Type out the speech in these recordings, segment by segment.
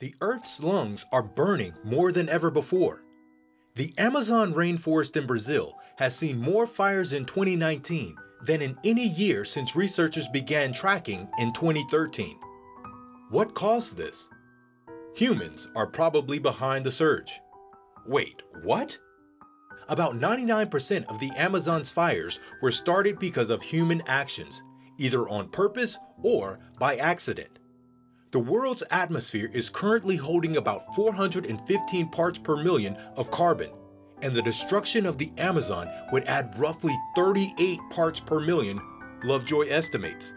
The Earth's lungs are burning more than ever before. The Amazon rainforest in Brazil has seen more fires in 2019 than in any year since researchers began tracking in 2013. What caused this? Humans are probably behind the surge. Wait, what? About 99% of the Amazon's fires were started because of human actions, either on purpose or by accident. The world's atmosphere is currently holding about 415 parts per million of carbon, and the destruction of the Amazon would add roughly 38 parts per million, Lovejoy estimates.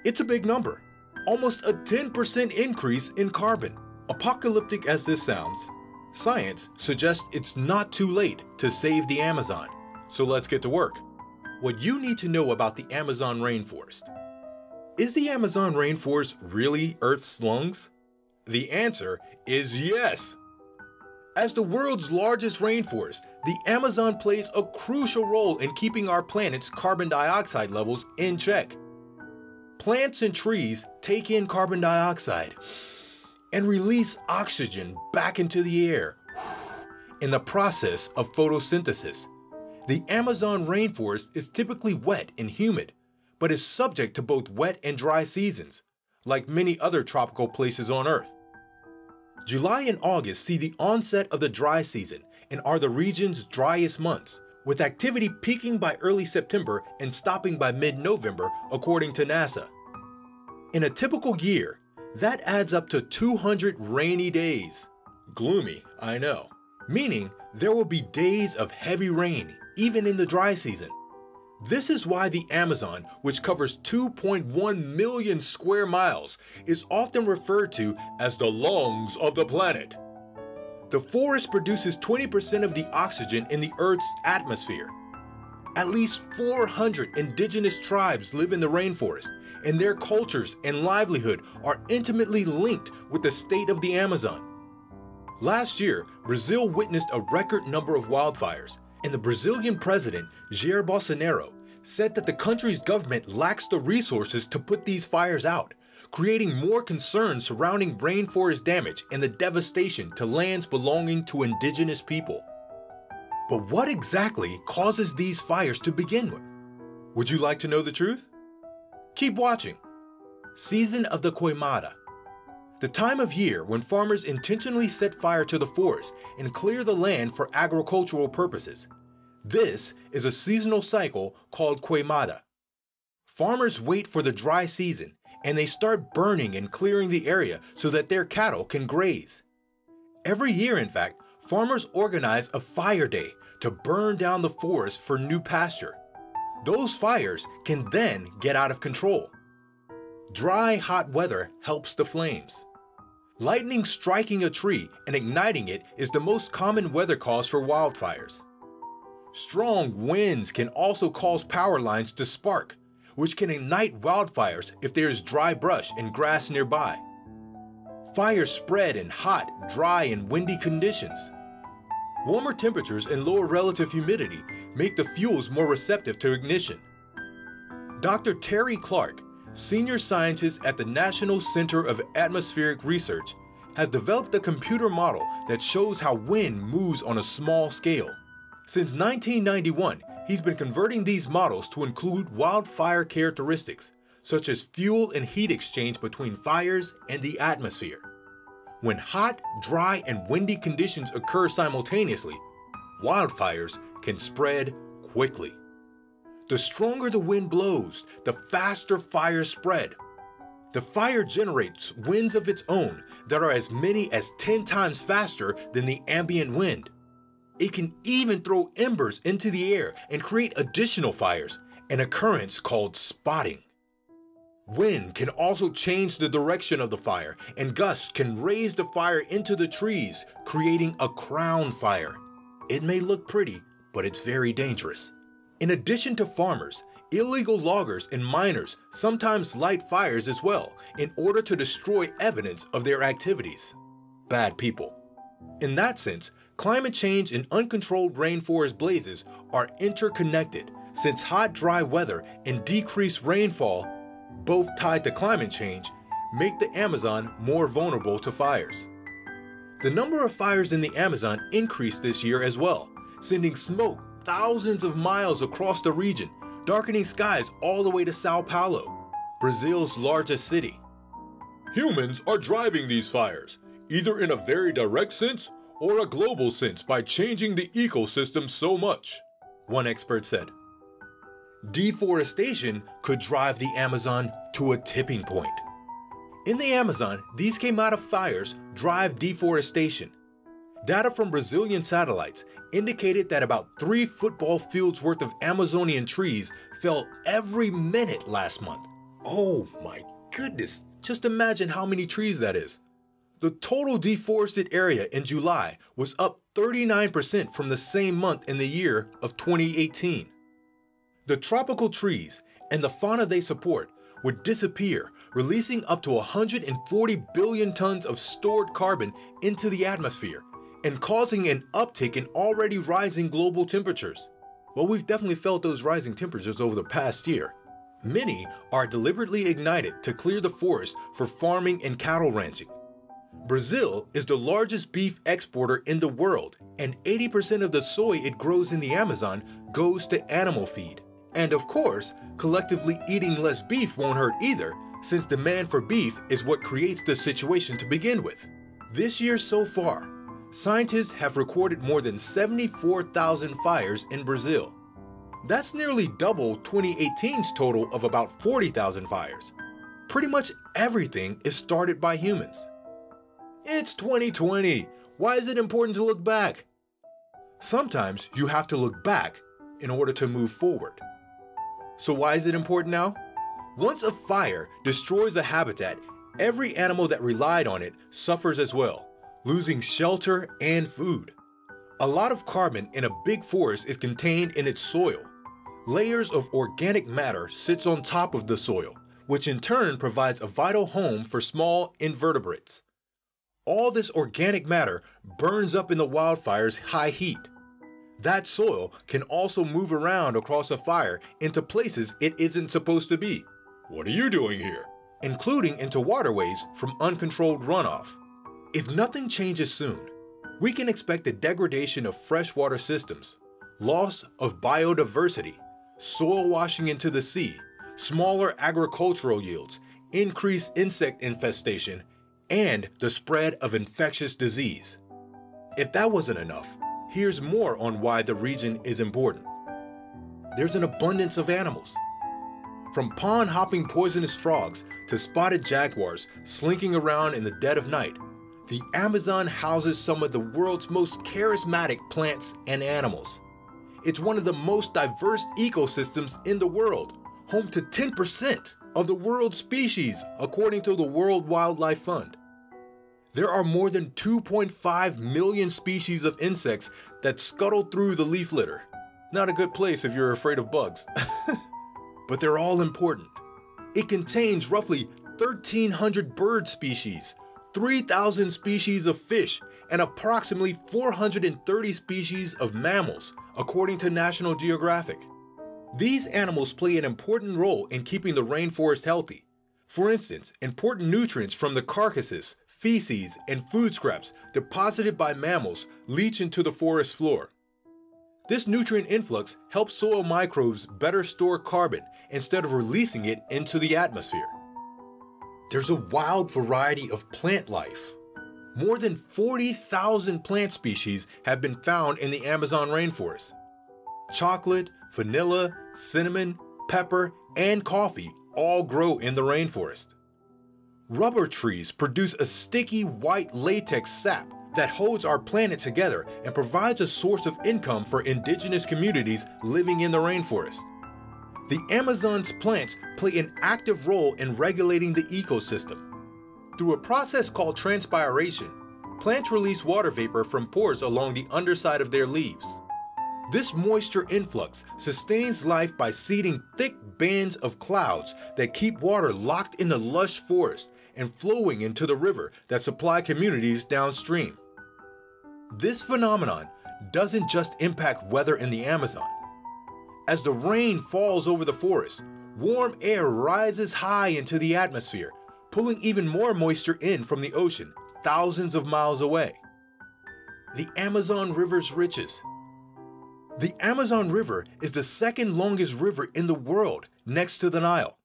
It's a big number, almost a 10% increase in carbon. Apocalyptic as this sounds, science suggests it's not too late to save the Amazon. So let's get to work. What you need to know about the Amazon rainforest. Is the Amazon rainforest really Earth's lungs? The answer is yes. As the world's largest rainforest, the Amazon plays a crucial role in keeping our planet's carbon dioxide levels in check. Plants and trees take in carbon dioxide and release oxygen back into the air in the process of photosynthesis. The Amazon rainforest is typically wet and humid, but is subject to both wet and dry seasons, like many other tropical places on Earth. July and August see the onset of the dry season and are the region's driest months, with activity peaking by early September and stopping by mid-November, according to NASA. In a typical year, that adds up to 200 rainy days. Gloomy, I know. Meaning there will be days of heavy rain, even in the dry season. This is why the Amazon, which covers 2.1 million square miles, is often referred to as the lungs of the planet. The forest produces 20% of the oxygen in the Earth's atmosphere. At least 400 indigenous tribes live in the rainforest, and their cultures and livelihood are intimately linked with the state of the Amazon. Last year, Brazil witnessed a record number of wildfires, and the Brazilian president, Jair Bolsonaro, said that the country's government lacks the resources to put these fires out, creating more concerns surrounding rainforest damage and the devastation to lands belonging to indigenous people. But what exactly causes these fires to begin with? Would you like to know the truth? Keep watching. Season of the Queimada. The time of year when farmers intentionally set fire to the forest and clear the land for agricultural purposes. This is a seasonal cycle called Queimada. Farmers wait for the dry season and they start burning and clearing the area so that their cattle can graze. Every year, in fact, farmers organize a fire day to burn down the forest for new pasture. Those fires can then get out of control. Dry, hot weather helps the flames. Lightning striking a tree and igniting it is the most common weather cause for wildfires. Strong winds can also cause power lines to spark, which can ignite wildfires if there is dry brush and grass nearby. Fires spread in hot, dry, and windy conditions. Warmer temperatures and lower relative humidity make the fuels more receptive to ignition. Dr. Terry Clark, senior scientist at the National Center of Atmospheric Research, has developed a computer model that shows how wind moves on a small scale. Since 1991, he's been converting these models to include wildfire characteristics, such as fuel and heat exchange between fires and the atmosphere. When hot, dry, and windy conditions occur simultaneously, wildfires can spread quickly. The stronger the wind blows, the faster fires spread. The fire generates winds of its own that are as many as 10 times faster than the ambient wind. It can even throw embers into the air and create additional fires, an occurrence called spotting. Wind can also change the direction of the fire, and gusts can raise the fire into the trees, creating a crown fire. It may look pretty, but it's very dangerous. In addition to farmers, illegal loggers and miners sometimes light fires as well in order to destroy evidence of their activities. Bad people. In that sense, climate change and uncontrolled rainforest blazes are interconnected, since hot, dry weather and decreased rainfall, both tied to climate change, make the Amazon more vulnerable to fires. The number of fires in the Amazon increased this year as well, sending smoke thousands of miles across the region, darkening skies all the way to Sao Paulo, Brazil's largest city. Humans are driving these fires, either in a very direct sense or a global sense by changing the ecosystem so much, one expert said. Deforestation could drive the Amazon to a tipping point. In the Amazon, these came out of fires drive deforestation. Data from Brazilian satellites indicated that about 3 football fields worth of Amazonian trees fell every minute last month. Oh my goodness, just imagine how many trees that is. The total deforested area in July was up 39% from the same month in the year of 2018. The tropical trees and the fauna they support would disappear, releasing up to 140 billion tons of stored carbon into the atmosphere and causing an uptick in already rising global temperatures. Well, we've definitely felt those rising temperatures over the past year. Many are deliberately ignited to clear the forest for farming and cattle ranching. Brazil is the largest beef exporter in the world, and 80% of the soy it grows in the Amazon goes to animal feed. And of course, collectively eating less beef won't hurt either, since demand for beef is what creates the situation to begin with. This year so far, scientists have recorded more than 74,000 fires in Brazil. That's nearly double 2018's total of about 40,000 fires. Pretty much everything is started by humans. It's 2020. Why is it important to look back? Sometimes you have to look back in order to move forward. So why is it important now? Once a fire destroys a habitat, every animal that relied on it suffers as well, losing shelter and food. A lot of carbon in a big forest is contained in its soil. Layers of organic matter sits on top of the soil, which in turn provides a vital home for small invertebrates. All this organic matter burns up in the wildfire's high heat. That soil can also move around across a fire into places it isn't supposed to be. What are you doing here? Including into waterways from uncontrolled runoff. If nothing changes soon, we can expect the degradation of freshwater systems, loss of biodiversity, soil washing into the sea, smaller agricultural yields, increased insect infestation, and the spread of infectious disease. If that wasn't enough, here's more on why the region is important. There's an abundance of animals. From pond-hopping poisonous frogs to spotted jaguars slinking around in the dead of night, the Amazon houses some of the world's most charismatic plants and animals. It's one of the most diverse ecosystems in the world, home to 10% of the world's species, according to the World Wildlife Fund. There are more than 2.5 million species of insects that scuttle through the leaf litter. Not a good place if you're afraid of bugs. But they're all important. It contains roughly 1,300 bird species, 3,000 species of fish, and approximately 430 species of mammals, according to National Geographic. These animals play an important role in keeping the rainforest healthy. For instance, important nutrients from the carcasses, feces, and food scraps deposited by mammals leach into the forest floor. This nutrient influx helps soil microbes better store carbon instead of releasing it into the atmosphere. There's a wild variety of plant life. More than 40,000 plant species have been found in the Amazon rainforest. Chocolate, vanilla, cinnamon, pepper, and coffee all grow in the rainforest. Rubber trees produce a sticky white latex sap that holds our planet together and provides a source of income for indigenous communities living in the rainforest. The Amazon's plants play an active role in regulating the ecosystem. Through a process called transpiration, plants release water vapor from pores along the underside of their leaves. This moisture influx sustains life by seeding thick bands of clouds that keep water locked in the lush forest and flowing into the river that supply communities downstream. This phenomenon doesn't just impact weather in the Amazon. As the rain falls over the forest, warm air rises high into the atmosphere, pulling even more moisture in from the ocean, thousands of miles away. The Amazon River's riches. The Amazon River is the second longest river in the world, next to the Nile.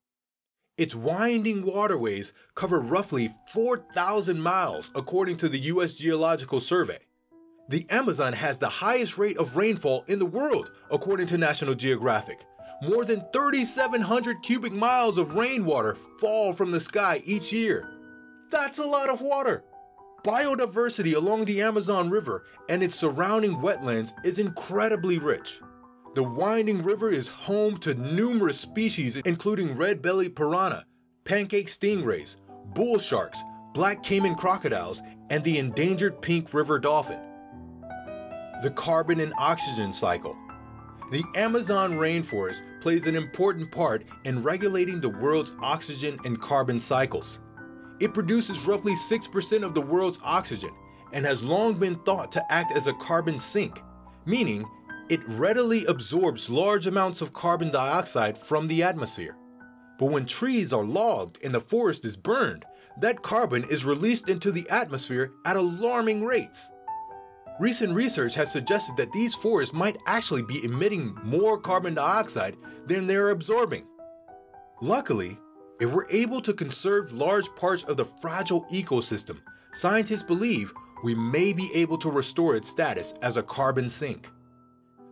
Its winding waterways cover roughly 4,000 miles according to the U.S. Geological Survey. The Amazon has the highest rate of rainfall in the world according to National Geographic. More than 3,700 cubic miles of rainwater fall from the sky each year. That's a lot of water! Biodiversity along the Amazon River and its surrounding wetlands is incredibly rich. The winding river is home to numerous species including red-bellied piranha, pancake stingrays, bull sharks, black caiman crocodiles, and the endangered pink river dolphin. The carbon and oxygen cycle. The Amazon rainforest plays an important part in regulating the world's oxygen and carbon cycles. It produces roughly 6% of the world's oxygen and has long been thought to act as a carbon sink, meaning it readily absorbs large amounts of carbon dioxide from the atmosphere. But when trees are logged and the forest is burned, that carbon is released into the atmosphere at alarming rates. Recent research has suggested that these forests might actually be emitting more carbon dioxide than they're absorbing. Luckily, if we're able to conserve large parts of the fragile ecosystem, scientists believe we may be able to restore its status as a carbon sink.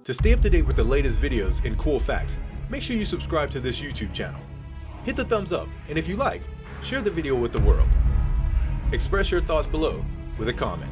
To stay up to date with the latest videos and cool facts, make sure you subscribe to this YouTube channel. Hit the thumbs up, and if you like, share the video with the world. Express your thoughts below with a comment.